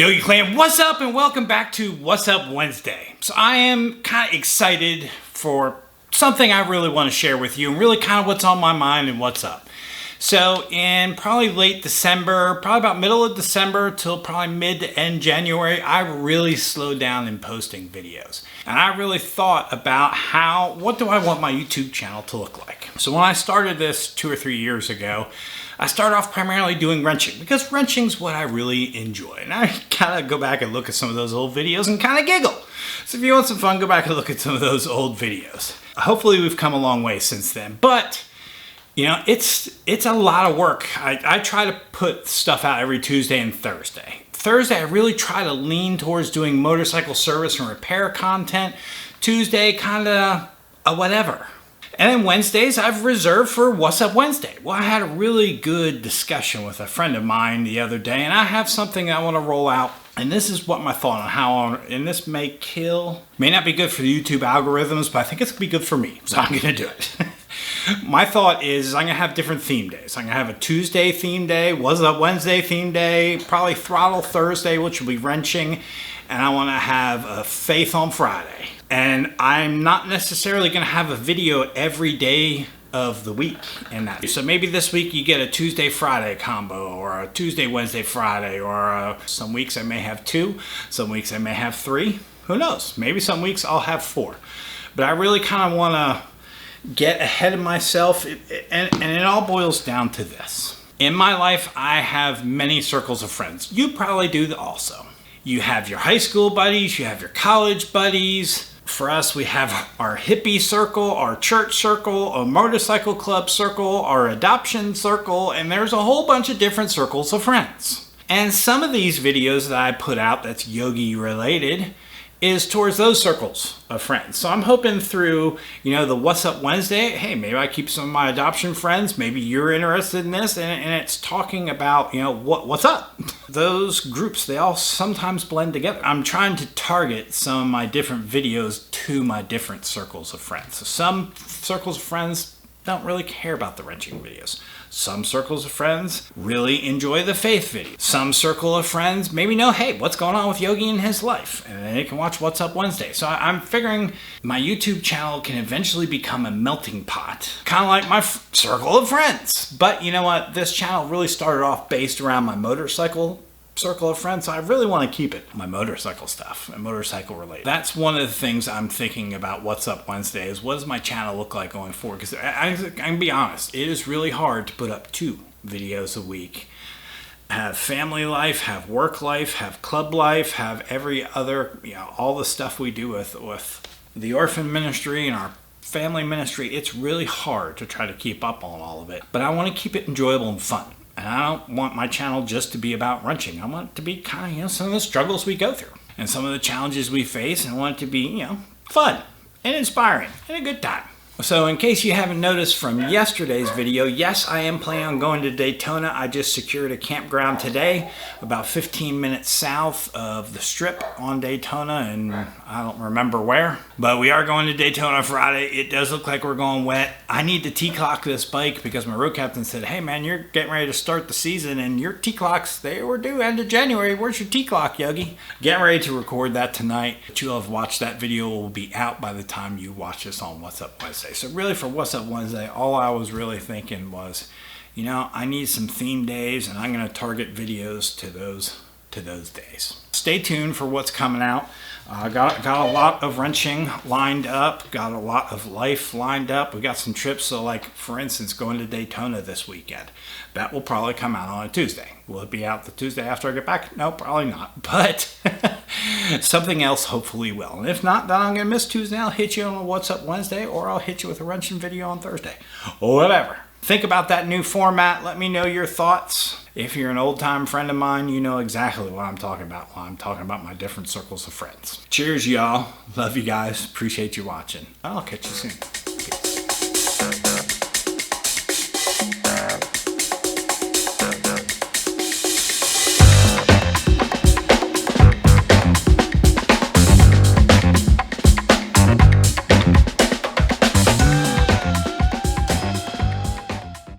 Yogi Clan, what's up and welcome back to Wazzup Wednesday. So I am kind of excited for something I really want to share with you and really kind of what's on my mind and what's up. So in probably late December, probably about middle of December till probably mid to end January, I really slowed down in posting videos. And I really thought about what do I want my YouTube channel to look like? So when I started this 2 or 3 years ago, I started off primarily doing wrenching because wrenching's what I really enjoy. And I kind of go back and look at some of those old videos and kind of giggle. So if you want some fun, go back and look at some of those old videos. Hopefully we've come a long way since then, but you know, it's a lot of work. I try to put stuff out every Tuesday and Thursday. Thursday, I really try to lean towards doing motorcycle service and repair content. Tuesday, kind of a whatever. And then Wednesdays, I've reserved for Wazzup Wednesday. Well, I had a really good discussion with a friend of mine the other day, and I have something I want to roll out. And this is what my thought on and this may not be good for the YouTube algorithms, but I think it's going to be good for me, so I'm going to do it. My thought is I'm going to have different theme days. I'm going to have a Tuesday theme day, Wazzup Wednesday theme day, probably Throttle Thursday, which will be wrenching, and I want to have a Faith on Friday. And I'm not necessarily going to have a video every day of the week in that. So maybe this week you get a Tuesday Friday combo or a Tuesday Wednesday Friday, or some weeks I may have 2, some weeks I may have 3. Who knows? Maybe some weeks I'll have 4. But I really kind of want to get ahead of myself, and it all boils down to this. In my life, I have many circles of friends. You probably do also. You have your high school buddies, you have your college buddies. For us, we have our hippie circle, our church circle, a motorcycle club circle, our adoption circle, and there's a whole bunch of different circles of friends. And some of these videos that I put out that's Yogi related is towards those circles of friends. So I'm hoping through, the Wazzup Wednesday, hey, maybe I keep some of my adoption friends, maybe you're interested in this, and it's talking about, what's up? Those groups, they all sometimes blend together. I'm trying to target some of my different videos to my different circles of friends. So some circles of friends don't really care about the wrenching videos. Some circles of friends really enjoy the faith videos. Some circle of friends maybe know, hey, what's going on with Yogi in his life? And then they can watch Wazzup Wednesday. So I'm figuring my YouTube channel can eventually become a melting pot. Kind of like my circle of friends. But you know what? This channel really started off based around my motorcycle circle of friends, so I really want to keep it my motorcycle stuff and motorcycle related. That's one of the things I'm thinking about Wazzup Wednesday is what does my channel look like going forward? Because I can be honest, it is really hard to put up 2 videos a week. Have family life, have work life, have club life, have every other, all the stuff we do with the orphan ministry and our family ministry. It's really hard to try to keep up on all of it, but I want to keep it enjoyable and fun. And I don't want my channel just to be about wrenching. I want it to be kind of, some of the struggles we go through and some of the challenges we face, and I want it to be, fun and inspiring and a good time. So in case you haven't noticed from yesterday's video, yes, I am planning on going to Daytona. I just secured a campground today, about 15 minutes south of the Strip on Daytona, and I don't remember where. But we are going to Daytona Friday. It does look like we're going wet. I need to T-clock this bike because my road captain said, hey man, you're getting ready to start the season and your T-clocks, they were due end of January. Where's your T-clock, Yogi? Getting ready to record that tonight. But you'll have watched that video, will be out by the time you watch this on Wazzup Wednesday. So really for Wazzup Wednesday, all I was really thinking was, I need some theme days and I'm going to target videos to those days. Stay tuned for what's coming out. Got a lot of wrenching lined up, got a lot of life lined up. We got some trips, so like for instance going to Daytona this weekend. That will probably come out on a Tuesday. Will it be out the Tuesday after I get back? No, probably not, but something else hopefully will. And if not, then I'm going to miss Tuesday. I'll hit you on a Wazzup Wednesday, or I'll hit you with a wrenching video on Thursday, or whatever. Think about that new format. Let me know your thoughts. If you're an old-time friend of mine, you know exactly what I'm talking about when I'm talking about my different circles of friends. Cheers, y'all. Love you guys. Appreciate you watching. I'll catch you soon.